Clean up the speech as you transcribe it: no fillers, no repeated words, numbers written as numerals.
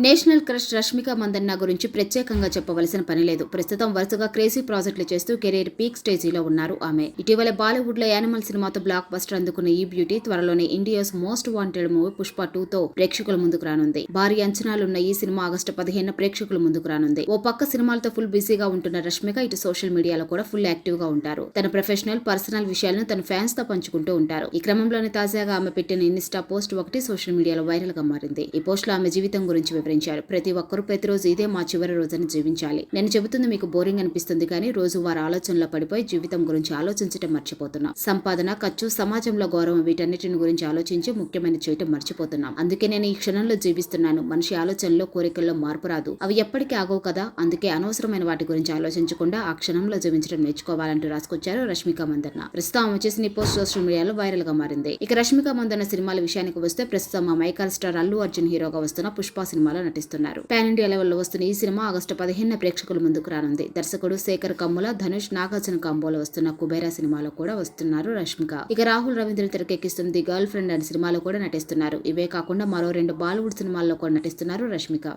National crush Rashmika Mandanna గురించి ప్రత్యేకంగా చెప్పవలసిన పని లేదు. ప్రస్తుతం వరుసగా క్రేజీ ప్రాజెక్టులు చేస్తూ కెరీర్ పీక్ స్టేజీలో ఉన్నారు ఆమె. ఇటీవల బాలీవుడ్ లో యానిమల్ సినిమాతో బ్లాక్ బస్టర్ అందుకున్న ఈ బ్యూటీ త్వరలోనే India's most wanted movie Pushpa 2తో ప్రేక్షకుల ముందుకు రానుంది. భారీ అంచనాలున్న ఈ సినిమా ఆగస్టు 15 ప్రేక్షకుల ముందుకు రానుంది. ఓ పక్క సినిమాలతో ఫుల్ బిజీగా ఉంటున్న రష్మిక ఇటు సోషల్ మీడియాలో కూడా ఫుల్ యాక్టివ్ గా ఉంటారు. తన ప్రొఫెషనల్, పర్సనల్ విషయాలను తన ఫ్యాన్స్ తో పంచుకుంటూ ఉంటారు. ఈ క్రమంలోనే తాజాగా ఆమె పెట్టిన ఇన్స్టా పోస్ట్ ఒకటి సోషల్ మీడియాలో వైరల్ గా మారింది. ఈ పోస్ట్ లో ఆమె జీవితం గురించి వివరించారు. ప్రతి ఒక్కరూ ప్రతిరోజు ఇదే మా చివరి రోజుని జీవించాలి. నేను చెబుతుంది మీకు బోరింగ్ అనిపిస్తుంది కానీ రోజు వారి ఆలోచనలో పడిపోయి జీవితం గురించి ఆలోచించడం మర్చిపోతున్నాం. సంపాదన, ఖర్చు, సమాజంలో గౌరవం వీటన్నిటిని గురించి ఆలోచించి ముఖ్యమైన చేయటం మర్చిపోతున్నాం. అందుకే నేను ఈ క్షణంలో జీవిస్తున్నాను. మనిషి ఆలోచనలో, కోరికల్లో మార్పు రాదు. అవి ఎప్పటికీ ఆగవు కదా. అందుకే అనవసరమైన వాటి గురించి ఆలోచించకుండా ఆ క్షణంలో జీవించడం నేర్చుకోవాలంటూ రాసుకొచ్చారు రష్మిక మందన్న. ప్రస్తుతం ఆమె చేసిన ఈ పోస్ట్ సోషల్ మీడియాలో వైరల్ గా మారింది. ఇక రష్మిక మందన్న సినిమాల విషయానికి వస్తే ప్రస్తుతం ఆ మైకాల్ స్టార్ అల్లు అర్జున్ హీరోగా వస్తున్న పుష్ప సినిమాలో నటిస్తున్నారు. పాన్ ఇండియా లెవెల్లో వస్తున్న ఈ సినిమా ఆగస్టు 15 ప్రేక్షకుల ముందుకు రానుంది. దర్శకుడు శేఖర్ కమ్ముల, ధనుష్, నాగార్జున కాంబోలో వస్తున్న కుబేరా సినిమాలో కూడా వస్తున్నారు రష్మిక. ఇక రాహుల్ రవీంద్ర తెరకెక్కిస్తున్న ది గర్ల్ ఫ్రెండ్ అనే సినిమాలో కూడా నటిస్తున్నారు. ఇవే కాకుండా మరో 2 బాలీవుడ్ సినిమాల్లో కూడా నటిస్తున్నారు రష్మిక.